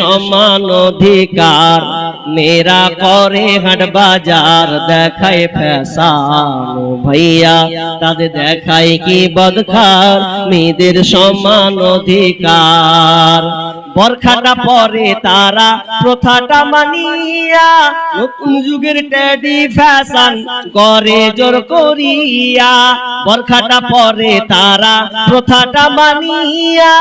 সমান অধিকার মেয়েরা করে হাট বাজার দেখায় ফ্যাশন ভাইয়া তাদের দেখায় কি বদখার মেয়েদের সমান অধিকার বরখাটা পরে তারা প্রথাটা মানিয়া নতুন যুগের ট্যাডি ফ্যাশন করে জোর করিয়া বরখাটা পরে তারা প্রথাটা মানিয়া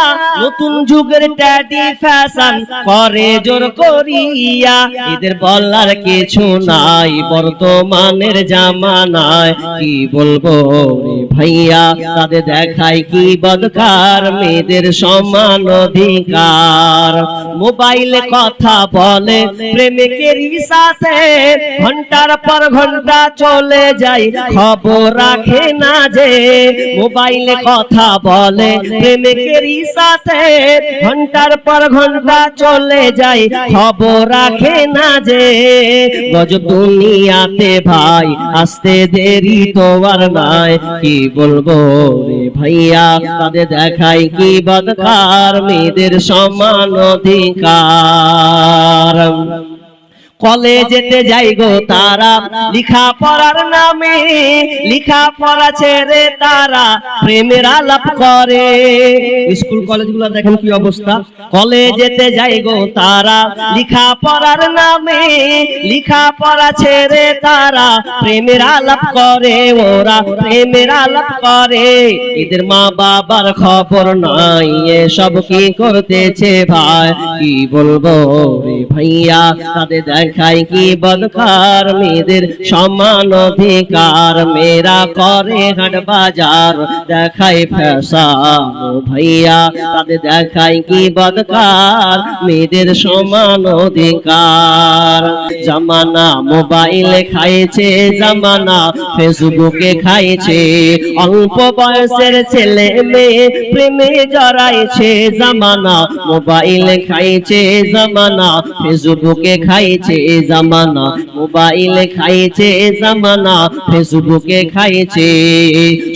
নতুন যুগের ট্যাডি ফ্যাশন করে জোর করিয়া এদের বলার কিছু নাই বর্তমানের জামানায় কি বলবো ভাইয়া তাদের দেখায় কি বদখার মেয়েদের সমান অধিকার মোবাইলে কথা বলে প্রেমিকের সাথে ঘন্টার পর ঘন্টা চলে যায় খবর রাখে না যে মোবাইলে কথা বলে প্রেমিকের সাথে ঘন্টার পর ঘন্টা চলে যায় খবর রাখে না যে গজব দুনিয়াতে ভাই আসতে দেরি তো আর নাই কি বলবো রে ভাইয়া তাদের দেখায় কি বদখার মেয়েদের সমান অধিকার কলেজেতে যাই গো তারা লিখা পড়ার নামে লিখা পড়া ছেড়ে তারা প্রেমের আলাপ করে স্কুল কলেজগুলো দেখেন কি অবস্থা কলেজেতে যাই গো তারা লিখা পড়ার নামে লিখা পড়া ছেড়ে তারা প্রেমের আলাপ করে ওরা প্রেমের আলাপ করে এদের মা বাবার খবর নাই এসব কি করতেছে ভাই কি বলবো রে ভাইয়া তাদের দেখায় কি বদখার মেয়েদের সমান অধিকার মেয়েরা করে হাট বাজার দেখায় ফ্যাশন ভাইয়া তাদের দেখায় কি বদখার মেয়েদের সমান অধিকার জামানা মোবাইলে খাইছে জামানা ফেসবুকে খাইছে অল্প বয়সের ছেলে মেয়ে প্রেমে জড়াইছে জামানা মোবাইলে খাইছে জামানা ফেসবুকে খাইছে জামানা মোবাইলে খাইছে জামানা ফেসবুকে খাইছে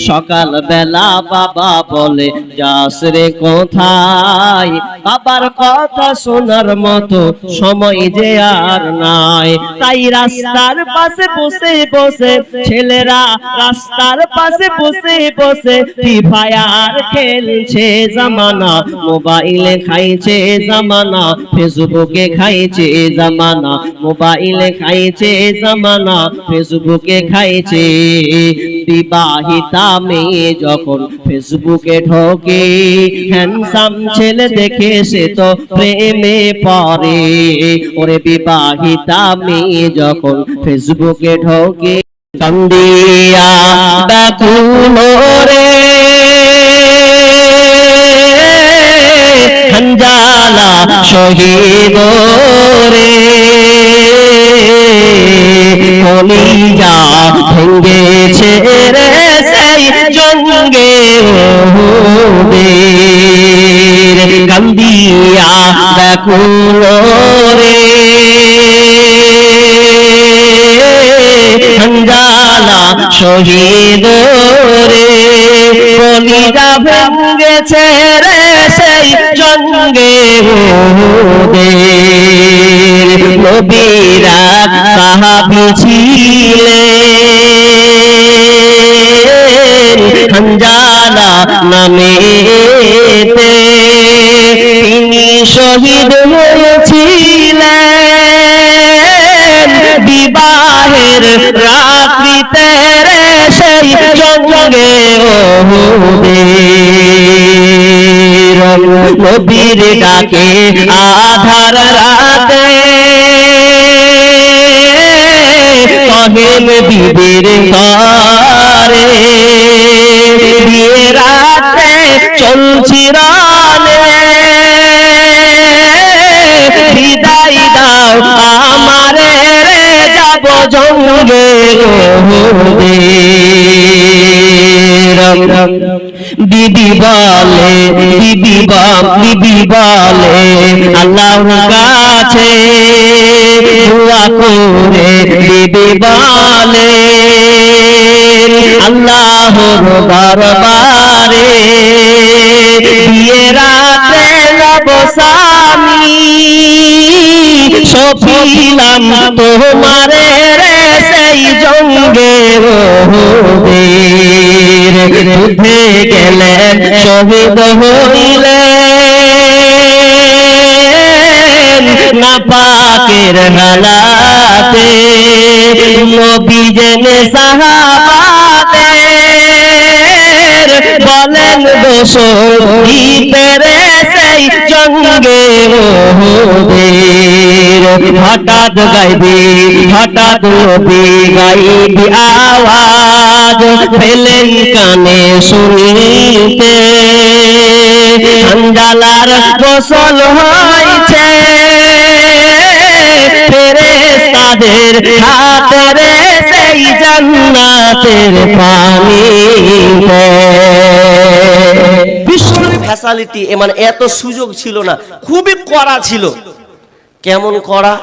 সকাল বেলা বাবা বলে যাস রে কোথায় বাবার কথা শোনার মতো সময় যে আর নাই তাই রাস্তার পাশে বসে বসে ছেলেরা রাস্তার পাশে বসে বসে ফ্রি ফায়ার খেলছে জামানা মোবাইলে খাইছে জামানা ফেসবুকে খাইছে জামানা মোবাইলে খাইছে জামানা ফেসবুকে খাইছে বিবাহিতা মেয়ে যখন ফেসবুকে ঢোকে হ্যান্ডসাম ছেলে দেখে সে তো প্রেমে পড়ে ওরে বিবাহিতা মেয়ে যখন ফেসবুকে ঢোকে কান্দিয়া ব্যাকুল রে খঞ্জালা শহীদ রে কলিজা ভেঙেছে রে সেই জঙ্গে ওহুদের কান্দিয়া ব্যাকুল রে খঞ্জালা শহীদ রে কলিজা ভেঙেছে রে সেই জঙ্গে ওহুদের নবীরা সাহাবী ছিলেন খঞ্জালা নামেতে তিনি শহীদ হয়েছিলেন বিবাহের রাত্রিতে সেই জঙ্গে ওহুদের নবীর ডাকে আধার রাতে কহেন বিবির ঘরে বিয়ে রাতে চলছি রানে বিদায় দাও আমারে রে যাব জঙ্গে বিবি বলে আল্লাহর কাছে দোয়া করে বিবি বলে আল্লাহর দরবারে, রে বিয়ে রাতে নবসামি ছপিলাম তোমারে রে সেই জঙ্গে ওহুদের যুদ্ধে গেলেন শহীদ হইলেন নাপাকের হালাতে নবী জেনে সাহাবাদের বলেন দোষীদের সেই জঙ্গে ওহুদের হঠাৎ গাইবি হঠাৎ নবী গাইবি আওয়াজ পেলেন কানে শুনিতে আঞ্জালার গোসল হয়েছে ফেরেশতাদের হাতে রে সেই জান্নাতের পানি বিশ্বনবী ফ্যাসালিটি মানে এত সুযোগ ছিল না, খুবই কড়া ছিল। কেমন কড়া?